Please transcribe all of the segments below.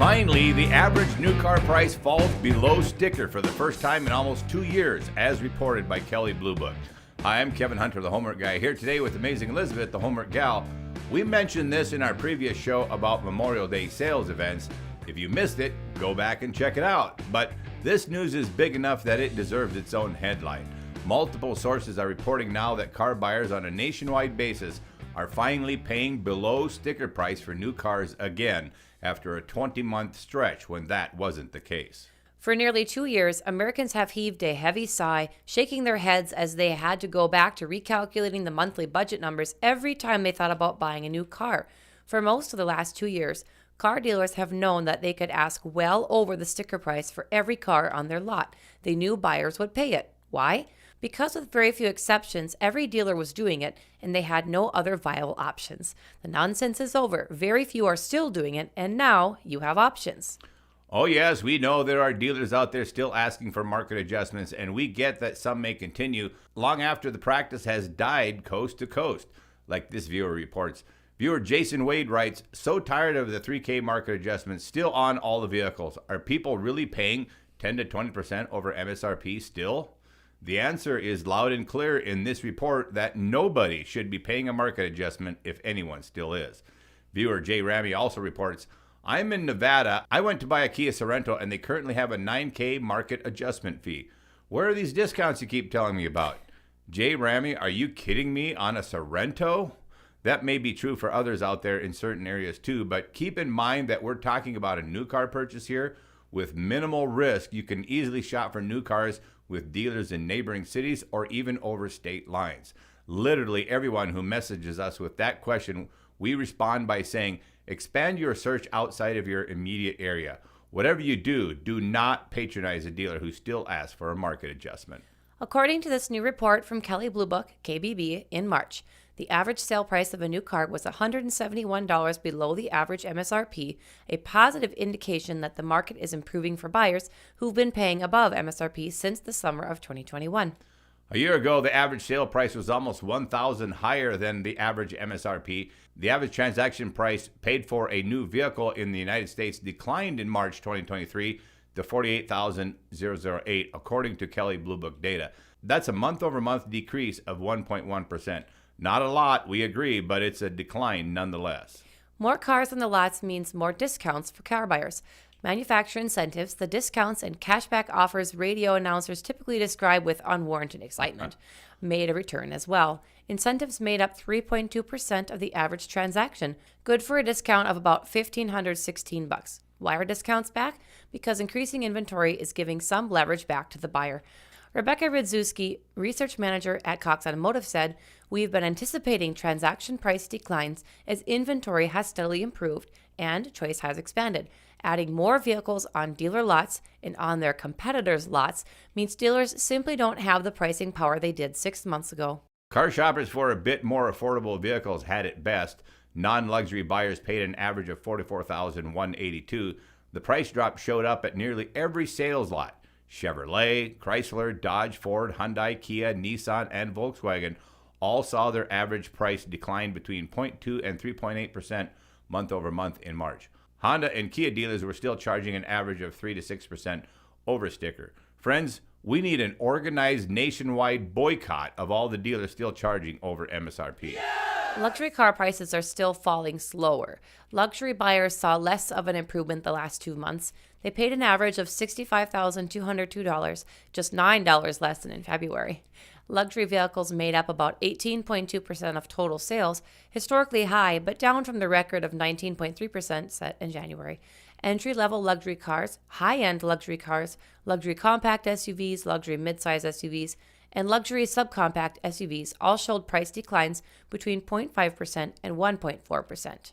Finally, the average new car price falls below sticker for the first time in almost 2 years, as reported by Kelley Blue Book. Hi, I'm Kevin Hunter, the Homework Guy, here today with Amazing Elizabeth, the Homework Gal. We mentioned this in our previous show about Memorial Day sales events. If you missed it, go back and check it out. But this news is big enough that it deserves its own headline. Multiple sources are reporting now that car buyers on a nationwide basis are finally paying below sticker price for new cars again, after a 20-month stretch when that wasn't the case. For nearly 2 years, Americans have heaved a heavy sigh, shaking their heads as they had to go back to recalculating the monthly budget numbers every time they thought about buying a new car. For most of the last 2 years, car dealers have known that they could ask well over the sticker price for every car on their lot. They knew buyers would pay it. Why? Because with very few exceptions, every dealer was doing it, and they had no other viable options. The nonsense is over. Very few are still doing it, and now you have options. Oh yes, we know there are dealers out there still asking for market adjustments, and we get that some may continue long after the practice has died coast to coast, like this viewer reports. Viewer Jason Wade writes, "So tired of the 3K market adjustments still on all the vehicles. Are people really paying 10 to 20% over MSRP still?" The answer is loud and clear in this report that nobody should be paying a market adjustment if anyone still is. Viewer Jay Ramy also reports, "I'm in Nevada. I went to buy a Kia Sorento and they currently have a 9K market adjustment fee. Where are these discounts you keep telling me about?" Jay Ramy, are you kidding me on a Sorento? That may be true for others out there in certain areas too, but keep in mind that we're talking about a new car purchase here with minimal risk. You can easily shop for new cars with dealers in neighboring cities or even over state lines. Literally everyone who messages us with that question, we respond by saying, expand your search outside of your immediate area. Whatever you do, do not patronize a dealer who still asks for a market adjustment. According to this new report from Kelley Blue Book, KBB, in March, the average sale price of a new car was $171 below the average MSRP, a positive indication that the market is improving for buyers who've been paying above MSRP since the summer of 2021. A year ago, the average sale price was almost $1,000 higher than the average MSRP. The average transaction price paid for a new vehicle in the United States declined in March 2023 to $48,008, according to Kelley Blue Book data. That's a month-over-month decrease of 1.1%. Not a lot, we agree, but it's a decline nonetheless. More cars on the lots means more discounts for car buyers. Manufacturer incentives, the discounts and cashback offers radio announcers typically describe with unwarranted excitement, made a return as well. Incentives made up 3.2% of the average transaction, good for a discount of about $1,516. Why are discounts back? Because increasing inventory is giving some leverage back to the buyer. Rebecca Radzewski, research manager at Cox Automotive, said, "We've been anticipating transaction price declines as inventory has steadily improved and choice has expanded. Adding more vehicles on dealer lots and on their competitors' lots means dealers simply don't have the pricing power they did 6 months ago." Car shoppers for a bit more affordable vehicles had it best. Non-luxury buyers paid an average of $44,182. The price drop showed up at nearly every sales lot. Chevrolet, Chrysler, Dodge, Ford, Hyundai, Kia, Nissan, and Volkswagen all saw their average price decline between 0.2 and 3.8% month over month in March. Honda and Kia dealers were still charging an average of 3 to 6% over sticker. Friends, we need an organized nationwide boycott of all the dealers still charging over MSRP. Luxury car prices are still falling slower. Luxury buyers saw less of an improvement the last 2 months. They paid an average of $65,202, just $9 less than in February. Luxury vehicles made up about 18.2% of total sales, historically high, but down from the record of 19.3% set in January. Entry-level luxury cars, high-end luxury cars, luxury compact SUVs, luxury midsize SUVs, and luxury subcompact SUVs all showed price declines between 0.5% and 1.4%.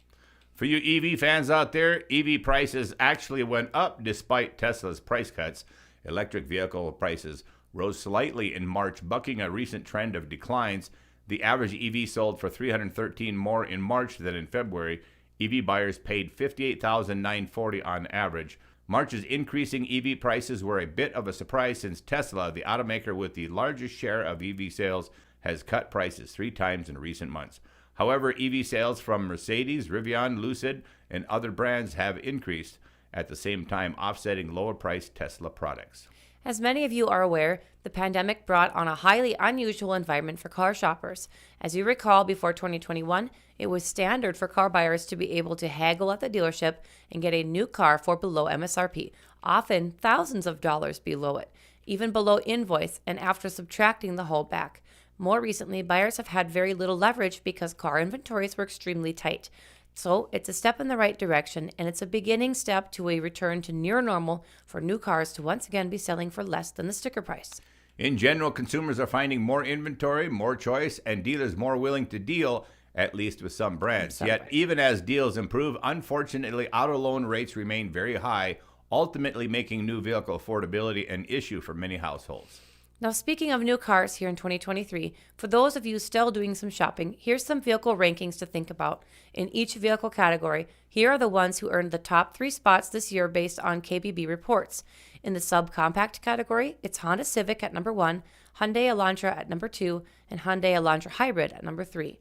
For you EV fans out there, EV prices actually went up despite Tesla's price cuts. Electric vehicle prices rose slightly in March, bucking a recent trend of declines. The average EV sold for $313 more in March than in February. EV buyers paid $58,940 on average. March's increasing EV prices were a bit of a surprise since Tesla, the automaker with the largest share of EV sales, has cut prices 3 times in recent months. However, EV sales from Mercedes, Rivian, Lucid, and other brands have increased. at the same time offsetting lower-priced Tesla products. As many of you are aware, the pandemic brought on a highly unusual environment for car shoppers. As you recall, before 2021, it was standard for car buyers to be able to haggle at the dealership and get a new car for below MSRP, often thousands of dollars below it, even below invoice and after subtracting the holdback. More recently, buyers have had very little leverage because car inventories were extremely tight. So it's a step in the right direction, and it's a beginning step to a return to near normal for new cars to once again be selling for less than the sticker price. In general, consumers are finding more inventory, more choice, and dealers more willing to deal, at least with some brands. Yet, even as deals improve, unfortunately, auto loan rates remain very high, ultimately making new vehicle affordability an issue for many households. Now, speaking of new cars here in 2023, for those of you still doing some shopping, here's some vehicle rankings to think about. In each vehicle category, here are the ones who earned the top 3 spots this year based on KBB reports. In the subcompact category, it's Honda Civic at number 1, Hyundai Elantra at number 2, and Hyundai Elantra Hybrid at number 3.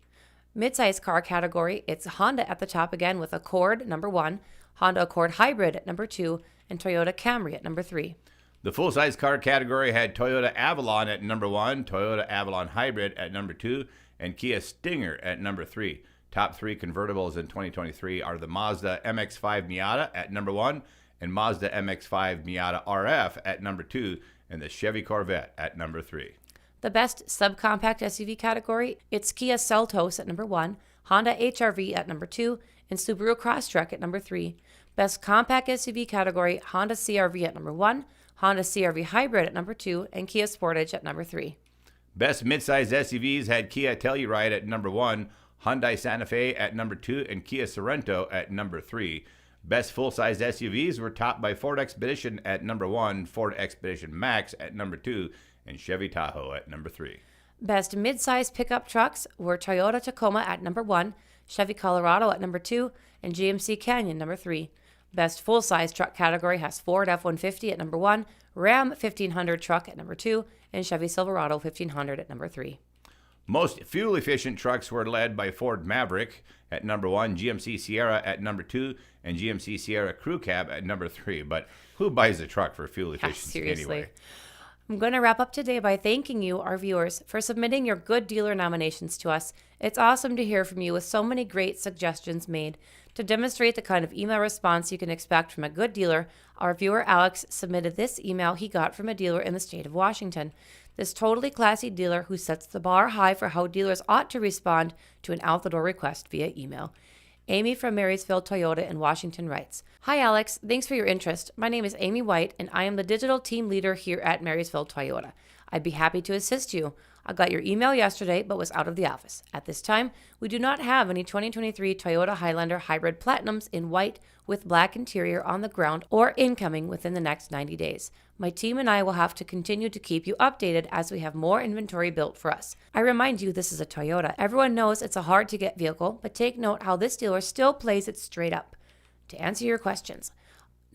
Midsize car category, it's Honda at the top again with Accord number 1, Honda Accord Hybrid at number 2, and Toyota Camry at number 3. The full-size car category had Toyota Avalon at number 1, Toyota Avalon Hybrid at number 2, and Kia Stinger at number 3. Top 3 convertibles in 2023 are the Mazda MX-5 Miata at number 1, and Mazda MX-5 Miata RF at number 2, and the Chevy Corvette at number 3. The best subcompact SUV category, it's Kia Seltos at number 1, Honda HR-V at number 2, and Subaru Crosstrek at number 3. Best compact SUV category, Honda CR-V at number 1, Honda CR-V Hybrid at number 2, and Kia Sportage at number 3. Best midsize SUVs had Kia Telluride at number 1, Hyundai Santa Fe at number 2, and Kia Sorento at number 3. Best full-size SUVs were topped by Ford Expedition at number 1, Ford Expedition Max at number 2, and Chevy Tahoe at number 3. Best midsize pickup trucks were Toyota Tacoma at number 1, Chevy Colorado at number 2, and GMC Canyon number 3. Best full-size truck category has Ford F-150 at number 1, Ram 1500 truck at number 2, and Chevy Silverado 1500 at number 3. Most fuel-efficient trucks were led by Ford Maverick at number 1, GMC Sierra at number 2, and GMC Sierra Crew Cab at number 3. But who buys a truck for fuel efficiency anyway? I'm going to wrap up today by thanking you, our viewers, for submitting your good dealer nominations to us. It's awesome to hear from you with so many great suggestions made. To demonstrate the kind of email response you can expect from a good dealer, our viewer Alex submitted this email he got from a dealer in the state of Washington. This totally classy dealer who sets the bar high for how dealers ought to respond to an out-the-door request via email. Amy from Marysville Toyota in Washington writes, "Hi Alex, thanks for your interest. My name is Amy White and I am the digital team leader here at Marysville Toyota. I'd be happy to assist you. I got your email yesterday but was out of the office. At this time, we do not have any 2023 Toyota Highlander Hybrid Platinums in white with black interior on the ground or incoming within the next 90 days. My team and I will have to continue to keep you updated as we have more inventory built for us. I remind you this is a Toyota. Everyone knows it's a hard to get vehicle, but take note how this dealer still plays it straight up. To answer your questions,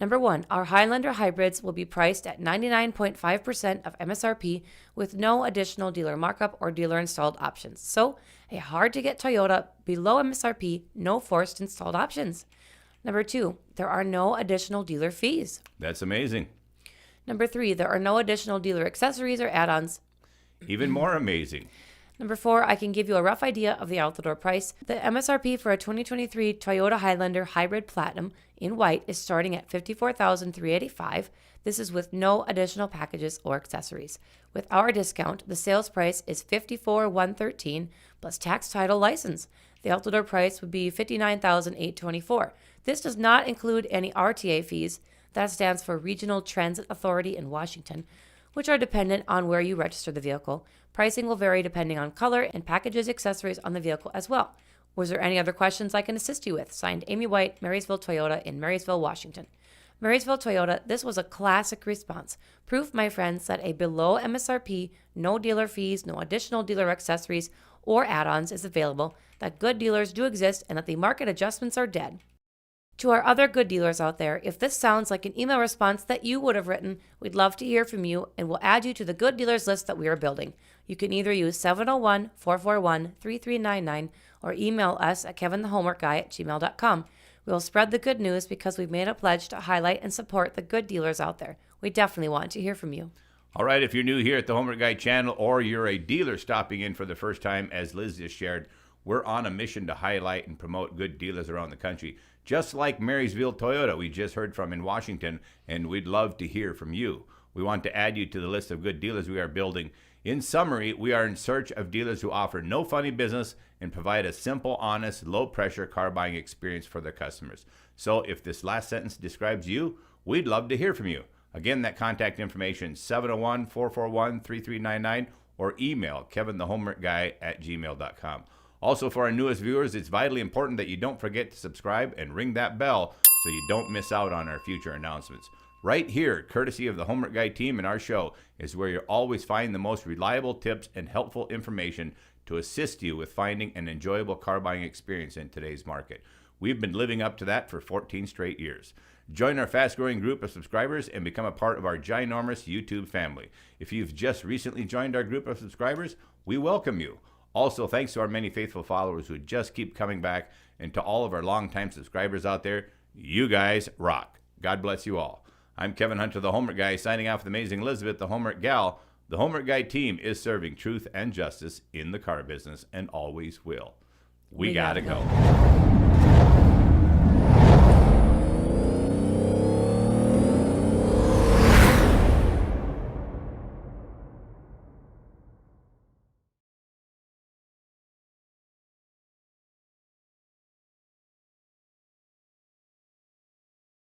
number 1, our Highlander hybrids will be priced at 99.5% of MSRP with no additional dealer markup or dealer installed options. So, a hard to get Toyota below MSRP, no forced installed options. Number 2, there are no additional dealer fees. That's amazing. Number 3, there are no additional dealer accessories or add-ons. Even more amazing. Number 4, I can give you a rough idea of the out-the-door price. The MSRP for a 2023 Toyota Highlander Hybrid Platinum in white is starting at $54,385. This is with no additional packages or accessories. With our discount, the sales price is $54,113 plus tax, title, license. The out-the-door price would be $59,824. This does not include any RTA fees. That stands for Regional Transit Authority in Washington, which are dependent on where you register the vehicle. Pricing will vary depending on color and packages, accessories on the vehicle as well. Was there any other questions I can assist you with? Signed, Amy White, Marysville Toyota in Marysville, Washington. Marysville Toyota, this was a classic response. Proof, my friends, that a below MSRP, no dealer fees, no additional dealer accessories or add-ons is available, that good dealers do exist, and that the market adjustments are dead. To our other good dealers out there, if this sounds like an email response that you would have written, we'd love to hear from you and we'll add you to the good dealers list that we are building. You can either use 701-441-3399 or email us at kevinthehomeworkguy@gmail.com. We'll spread the good news because we've made a pledge to highlight and support the good dealers out there. We definitely want to hear from you. All right, if you're new here at the Homeward Guy channel or you're a dealer stopping in for the first time, as Liz just shared, we're on a mission to highlight and promote good dealers around the country, just like Marysville Toyota we just heard from in Washington, and we'd love to hear from you. We want to add you to the list of good dealers we are building. In summary, we are in search of dealers who offer no funny business and provide a simple, honest, low-pressure car buying experience for their customers. So if this last sentence describes you, we'd love to hear from you. Again, that contact information, 701-441-3399, or email kevinthehomeworkguy@gmail.com. Also, for our newest viewers, it's vitally important that you don't forget to subscribe and ring that bell so you don't miss out on our future announcements. Right here, courtesy of the Homework Guy team and our show, is where you'll always find the most reliable tips and helpful information to assist you with finding an enjoyable car buying experience in today's market. We've been living up to that for 14 straight years. Join our fast-growing group of subscribers and become a part of our ginormous YouTube family. If you've just recently joined our group of subscribers, we welcome you. Also, thanks to our many faithful followers who just keep coming back, and to all of our longtime subscribers out there, you guys rock. God bless you all. I'm Kevin Hunter, the Homework Guy, signing off with amazing Elizabeth, the Homework Gal. The Homework Guy team is serving truth and justice in the car business and always will. We gotta go.